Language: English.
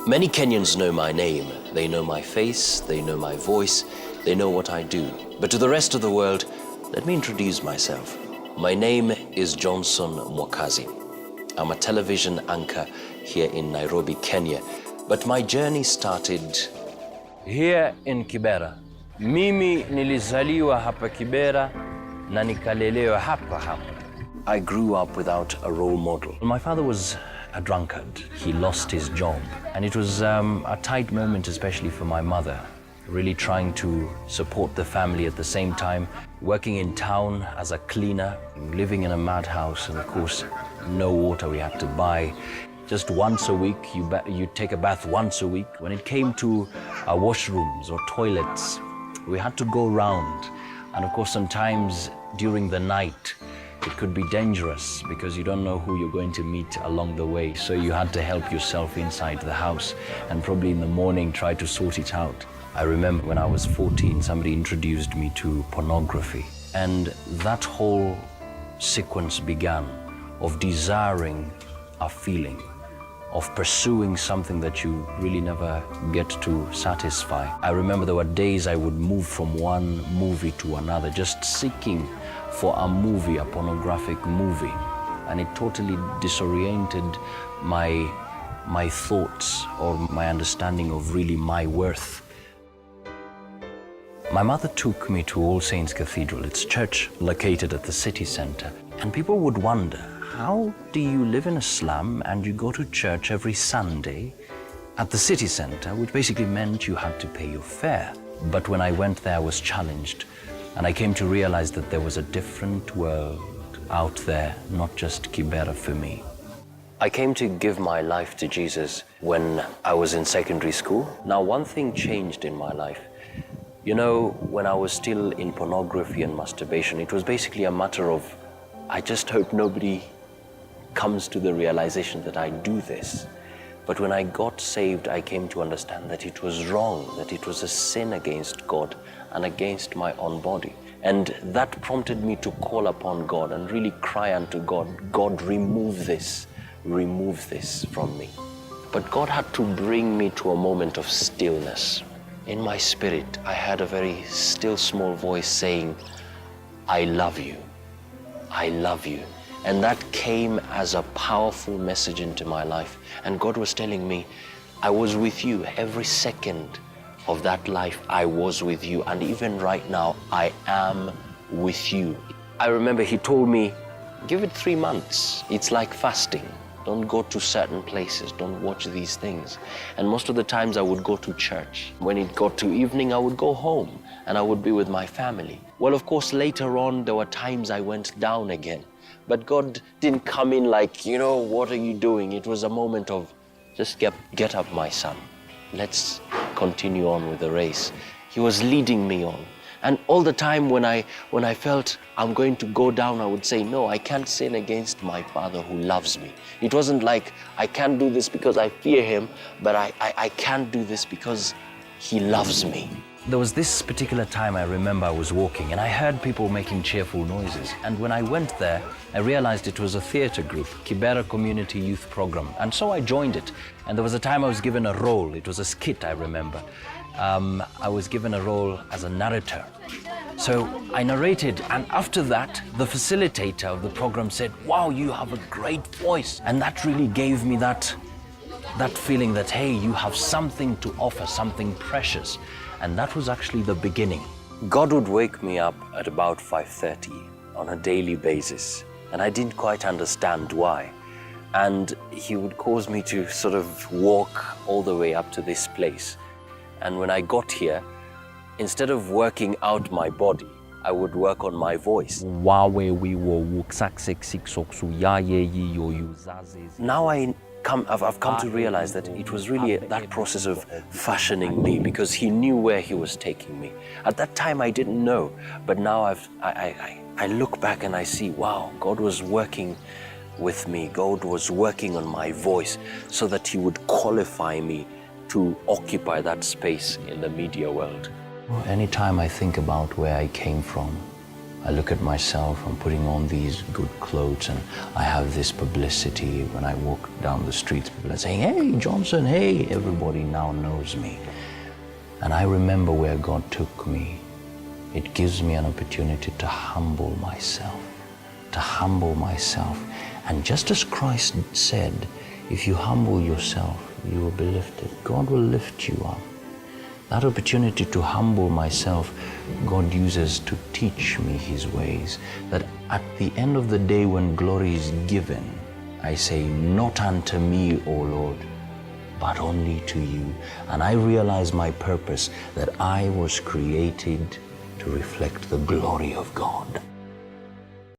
Many Kenyans know my name. They know my face, they know my voice, they know what I do. But to the rest of the world, let me introduce myself. My name is Johnson Mwakazi. I'm a television anchor here in Nairobi, Kenya. But my journey started here in Kibera. Mimi nilizaliwa hapa Kibera na nikalelewa hapa hapa. I grew up without a role model. My father was a drunkard. He lost his job. And it was a tight moment, especially for my mother, really trying to support the family at the same time, working in town as a cleaner, living in a madhouse, and of course, no water we had to buy. Just once a week, you take a bath once a week. When it came to our washrooms or toilets, we had to go round. And of course, sometimes during the night, it could be dangerous because you don't know who you're going to meet along the way. So you had to help yourself inside the house and probably in the morning try to sort it out. I remember when I was 14, somebody introduced me to pornography. And that whole sequence began of desiring a feeling, of pursuing something that you really never get to satisfy. I remember there were days I would move from one movie to another, just seeking for a movie, a pornographic movie. And it totally disoriented my thoughts or my understanding of really my worth. My mother took me to All Saints Cathedral. It's a church located at the city center. And people would wonder, how do you live in a slum and you go to church every Sunday at the city center, which basically meant you had to pay your fare. But when I went there, I was challenged. And I came to realize that there was a different world out there, not just Kibera for me. I came to give my life to Jesus when I was in secondary school. Now, one thing changed in my life. You know, when I was still in pornography and masturbation, it was basically a matter of, I just hope nobody comes to the realization that I do this. But when I got saved, I came to understand that it was wrong, that it was a sin against God and against my own body. And that prompted me to call upon God and really cry unto God, God, remove this from me. But God had to bring me to a moment of stillness. In my spirit, I had a very still, small voice saying, I love you. I love you. And that came as a powerful message into my life. And God was telling me, I was with you every second of that life. I was with you. And even right now, I am with you. I remember he told me, give it 3 months. It's like fasting. Don't go to certain places. Don't watch these things. And most of the times I would go to church. When it got to evening, I would go home and I would be with my family. Well, of course, later on, there were times I went down again. But God didn't come in like, you know, what are you doing? It was a moment of, just get up, my son. Let's continue on with the race. He was leading me on. And all the time when I felt I'm going to go down, I would say, no, I can't sin against my Father who loves me. It wasn't like I can't do this because I fear him, but I can't do this because he loves me. There was this particular time I remember I was walking and I heard people making cheerful noises. And when I went there, I realized it was a theater group, Kibera Community Youth Program. And so I joined it. And there was a time I was given a role. It was a skit, I remember. I was given a role as a narrator. So I narrated, and after that, the facilitator of the program said, wow, you have a great voice. And that really gave me that feeling that, hey, you have something to offer, something precious. And that was actually the beginning. God would wake me up at about 5:30 on a daily basis, and I didn't quite understand why. And he would cause me to sort of walk all the way up to this place. And when I got here, instead of working out my body, I would work on my voice. Now I've come to realize that it was really that process of fashioning me, because he knew where he was taking me. At that time, I didn't know, but now I look back and I see, wow, God was working with me. God was working on my voice so that he would qualify me to occupy that space in the media world. Anytime I think about where I came from, I look at myself, I'm putting on these good clothes and I have this publicity. When I walk down the streets, people are saying, hey, Johnson, hey, everybody now knows me. And I remember where God took me. It gives me an opportunity to humble myself, And just as Christ said, if you humble yourself, you will be lifted. God will lift you up. That opportunity to humble myself, God uses to teach me his ways, that at the end of the day when glory is given, I say, not unto me, O Lord, but only to you. And I realize my purpose, that I was created to reflect the glory of God.